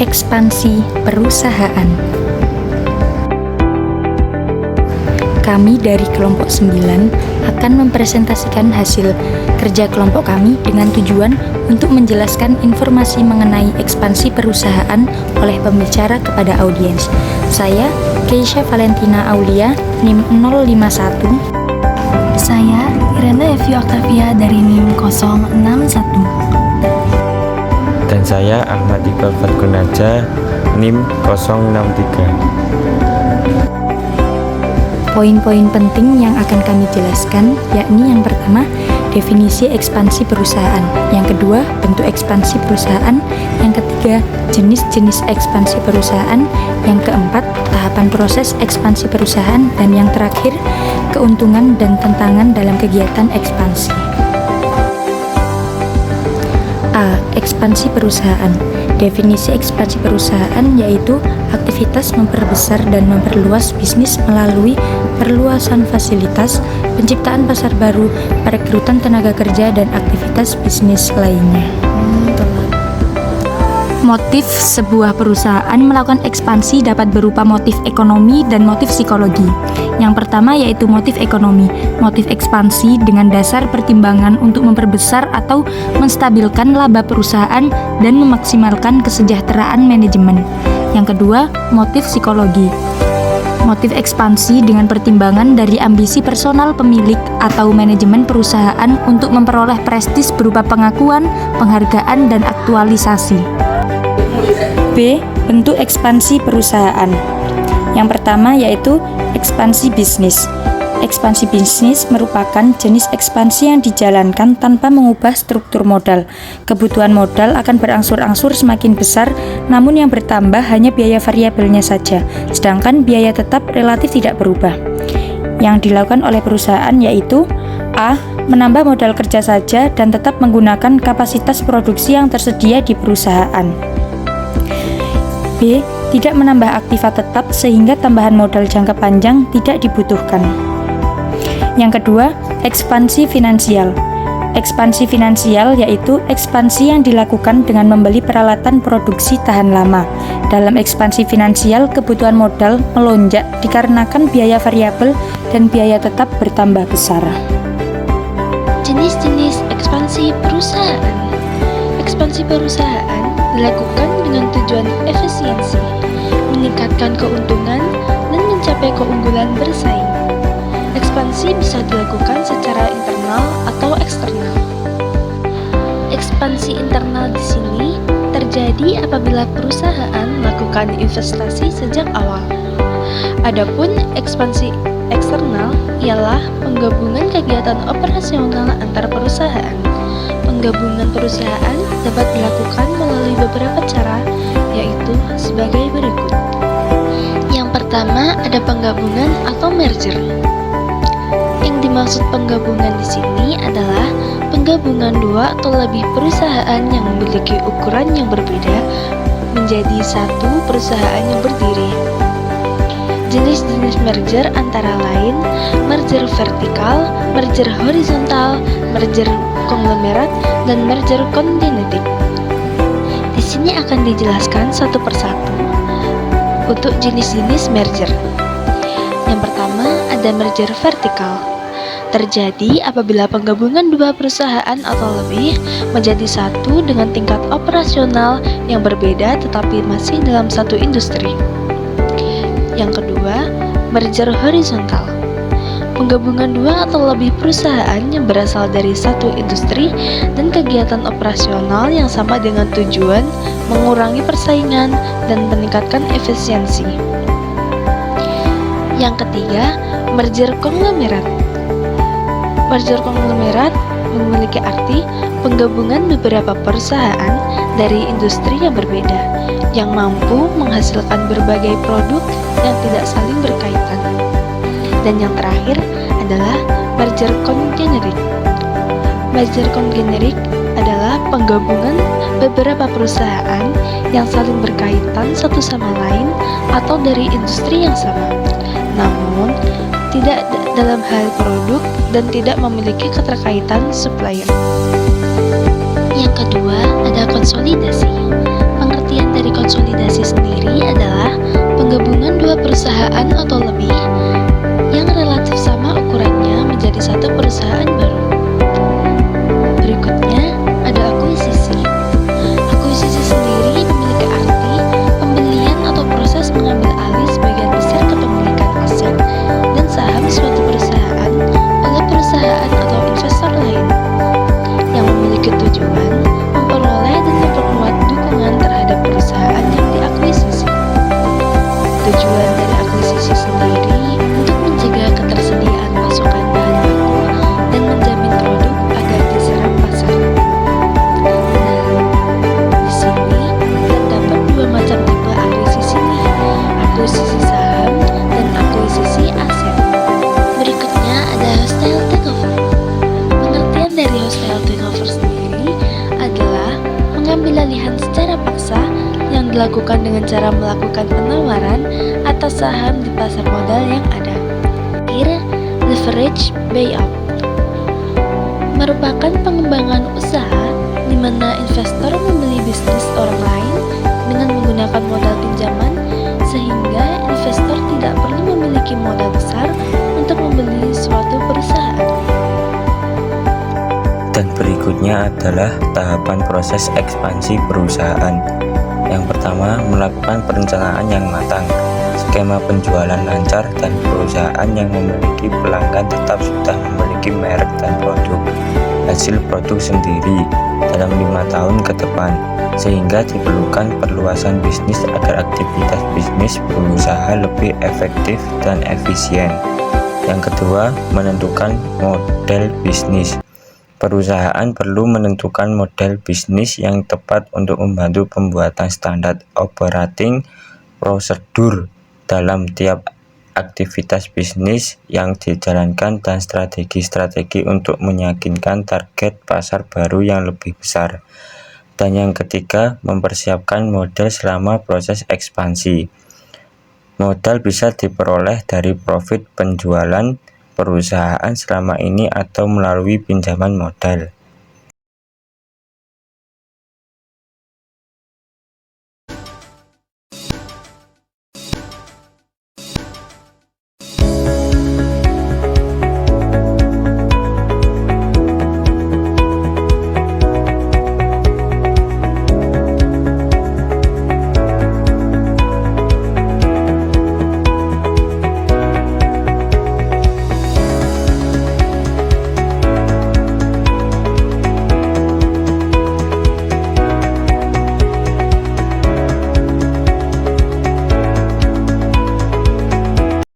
Ekspansi perusahaan. Kami dari kelompok 9 akan mempresentasikan hasil kerja kelompok kami dengan tujuan untuk menjelaskan informasi mengenai ekspansi perusahaan oleh pembicara kepada audiens. Saya, Keisha Valentina Aulia, NIM 051. Saya, Irena Evi Octavia dari NIM 061. Dan saya, Ahmad Iqbal Fargunaja, NIM 063. Poin-poin penting yang akan kami jelaskan yakni yang pertama, definisi ekspansi perusahaan, yang kedua, bentuk ekspansi perusahaan, yang ketiga, jenis-jenis ekspansi perusahaan, yang keempat, tahapan proses ekspansi perusahaan, dan yang terakhir, keuntungan dan tantangan dalam kegiatan ekspansi. A. Ekspansi perusahaan. Definisi ekspansi perusahaan yaitu aktivitas memperbesar dan memperluas bisnis melalui perluasan fasilitas, penciptaan pasar baru, perekrutan tenaga kerja, dan aktivitas bisnis lainnya. Motif sebuah perusahaan melakukan ekspansi dapat berupa motif ekonomi dan motif psikologi. Yang pertama yaitu motif ekonomi. Motif ekspansi dengan dasar pertimbangan untuk memperbesar atau menstabilkan laba perusahaan dan memaksimalkan kesejahteraan manajemen. Yang kedua, motif psikologi. Motif ekspansi dengan pertimbangan dari ambisi personal pemilik atau manajemen perusahaan untuk memperoleh prestis berupa pengakuan, penghargaan, dan aktualisasi. B. Bentuk ekspansi perusahaan. Yang pertama yaitu ekspansi bisnis. Ekspansi bisnis merupakan jenis ekspansi yang dijalankan tanpa mengubah struktur modal. Kebutuhan modal akan berangsur-angsur semakin besar, namun yang bertambah hanya biaya variabelnya saja, sedangkan biaya tetap relatif tidak berubah. Yang dilakukan oleh perusahaan yaitu A. Menambah modal kerja saja dan tetap menggunakan kapasitas produksi yang tersedia di perusahaan. B. Tidak menambah aktiva tetap sehingga tambahan modal jangka panjang tidak dibutuhkan. Yang kedua, ekspansi finansial. Ekspansi finansial yaitu ekspansi yang dilakukan dengan membeli peralatan produksi tahan lama. Dalam ekspansi finansial, kebutuhan modal melonjak dikarenakan biaya variabel dan biaya tetap bertambah besar. Jenis-jenis ekspansi perusahaan. Ekspansi perusahaan dilakukan dengan tujuan efisiensi, meningkatkan keuntungan, dan mencapai keunggulan bersaing. Ekspansi bisa dilakukan secara internal atau eksternal. Ekspansi internal di sini terjadi apabila perusahaan melakukan investasi sejak awal. Adapun ekspansi eksternal ialah penggabungan kegiatan operasional antar perusahaan. Penggabungan perusahaan dapat dilakukan melalui beberapa cara, yaitu sebagai berikut. Yang pertama ada penggabungan atau merger. Yang dimaksud penggabungan di sini adalah penggabungan dua atau lebih perusahaan yang memiliki ukuran yang berbeda menjadi satu perusahaan yang berdiri. Jenis-jenis merger antara lain merger vertikal, merger horizontal, merger konglomerat, dan merger kongenetik. Di sini akan dijelaskan satu persatu untuk jenis-jenis merger. Yang pertama ada merger vertikal. Terjadi apabila penggabungan dua perusahaan atau lebih menjadi satu dengan tingkat operasional yang berbeda tetapi masih dalam satu industri. Yang kedua, merger horizontal. Penggabungan dua atau lebih perusahaan yang berasal dari satu industri dan kegiatan operasional yang sama dengan tujuan mengurangi persaingan dan meningkatkan efisiensi. Yang ketiga, merger konglomerat. Merger konglomerat memiliki arti penggabungan beberapa perusahaan dari industri yang berbeda yang mampu menghasilkan berbagai produk yang tidak saling berkaitan. Dan yang terakhir adalah merger kongenerik. Merger kongenerik adalah penggabungan beberapa perusahaan yang saling berkaitan satu sama lain atau dari industri yang sama, namun tidak dalam hal produk dan tidak memiliki keterkaitan supplier. Yang kedua ada konsolidasi. Pengertian dari konsolidasi yang dilakukan dengan cara melakukan penawaran atas saham di pasar modal yang ada. Leverage buyout merupakan pengembangan usaha di mana investor membeli bisnis orang lain dengan menggunakan modal pinjaman, sehingga investor tidak perlu memiliki modal besar untuk membeli suatu perusahaan. Dan berikutnya adalah tahapan proses ekspansi perusahaan. Yang pertama, melakukan perencanaan yang matang, skema penjualan lancar, dan perusahaan yang memiliki pelanggan tetap sudah memiliki merek dan hasil produk sendiri dalam 5 tahun ke depan, sehingga diperlukan perluasan bisnis agar aktivitas bisnis berusaha lebih efektif dan efisien. Yang kedua, menentukan model bisnis. Perusahaan perlu menentukan model bisnis yang tepat untuk membantu pembuatan standar operating prosedur dalam tiap aktivitas bisnis yang dijalankan dan strategi-strategi untuk meyakinkan target pasar baru yang lebih besar. Dan yang ketiga, mempersiapkan modal selama proses ekspansi. Modal bisa diperoleh dari profit penjualan perusahaan selama ini atau melalui pinjaman modal.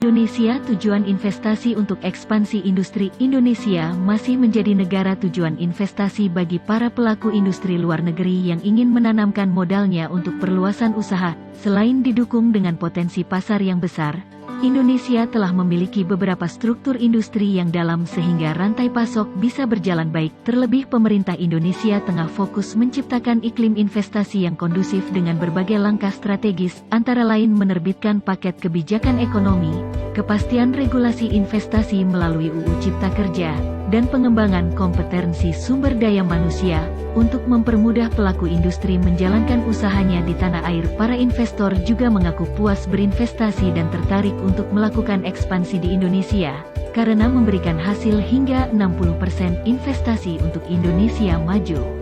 Indonesia. Tujuan investasi untuk ekspansi industri. Indonesia masih menjadi negara tujuan investasi bagi para pelaku industri luar negeri yang ingin menanamkan modalnya untuk perluasan usaha. Selain didukung dengan potensi pasar yang besar, Indonesia telah memiliki beberapa struktur industri yang dalam sehingga rantai pasok bisa berjalan baik. Terlebih pemerintah Indonesia tengah fokus menciptakan iklim investasi yang kondusif dengan berbagai langkah strategis, antara lain menerbitkan paket kebijakan ekonomi, kepastian regulasi investasi melalui UU Cipta Kerja, dan pengembangan kompetensi sumber daya manusia untuk mempermudah pelaku industri menjalankan usahanya di tanah air. Para investor juga mengaku puas berinvestasi dan tertarik untuk melakukan ekspansi di Indonesia karena memberikan hasil hingga 60% investasi untuk Indonesia maju.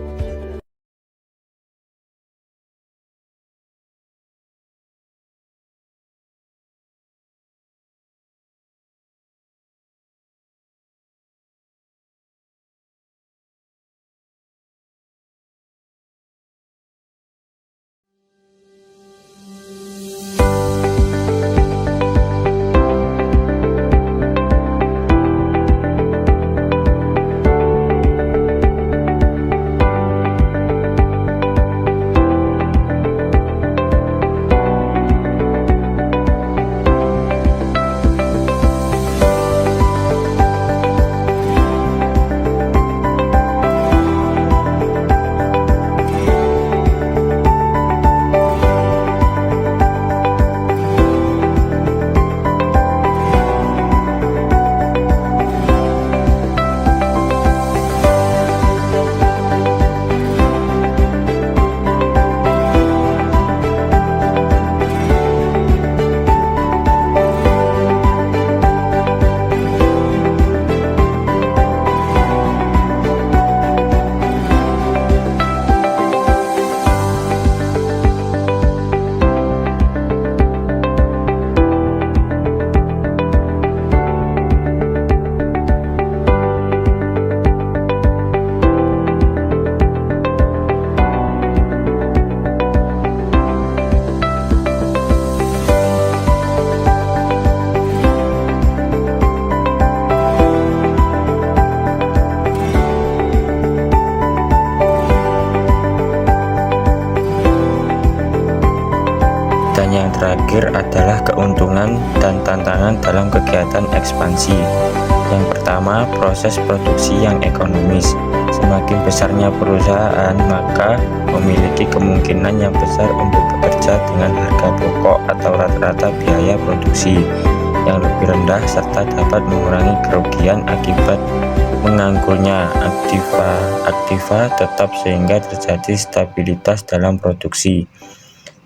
Dan yang terakhir adalah keuntungan dan tantangan dalam kegiatan ekspansi. Yang pertama, proses produksi yang ekonomis. Semakin besarnya perusahaan, maka memiliki kemungkinan yang besar untuk bekerja dengan harga pokok atau rata-rata biaya produksi yang lebih rendah serta dapat mengurangi kerugian akibat menganggurnya aktiva tetap sehingga terjadi stabilitas dalam produksi.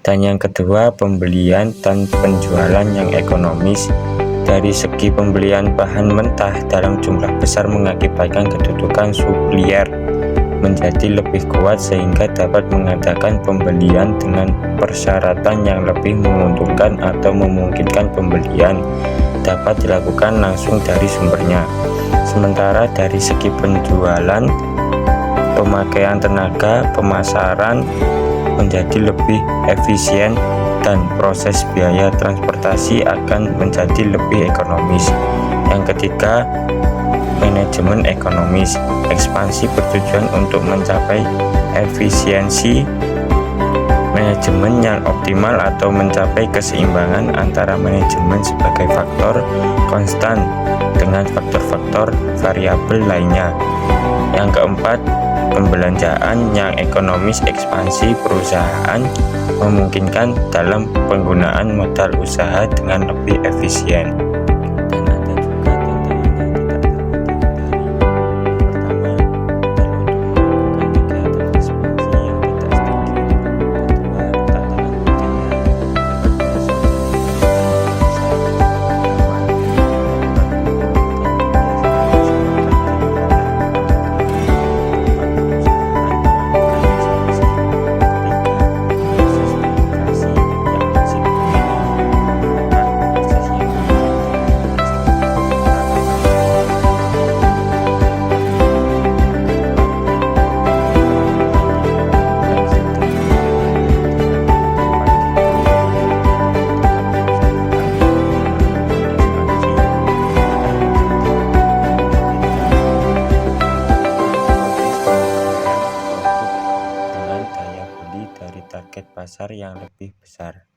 Dan yang kedua, pembelian dan penjualan yang ekonomis. Dari segi pembelian bahan mentah dalam jumlah besar mengakibatkan kedudukan supplier menjadi lebih kuat sehingga dapat mengadakan pembelian dengan persyaratan yang lebih menguntungkan atau memungkinkan pembelian dapat dilakukan langsung dari sumbernya. Sementara dari segi penjualan, pemakaian tenaga pemasaran menjadi lebih efisien dan proses biaya transportasi akan menjadi lebih ekonomis. Yang ketiga, manajemen ekonomis. Ekspansi bertujuan untuk mencapai efisiensi manajemen yang optimal atau mencapai keseimbangan antara manajemen sebagai faktor konstan dengan faktor-faktor variabel lainnya. Yang keempat, pembelanjaan yang ekonomis. Ekspansi perusahaan memungkinkan dalam penggunaan modal usaha dengan lebih efisien. Dan ada juga tantangan yang tidak dapat dihindari. Pertama, modal untuk melakukan kegiatan ekspansi yang tidak stabil. Kedua, tantangan biaya target pasar yang lebih besar.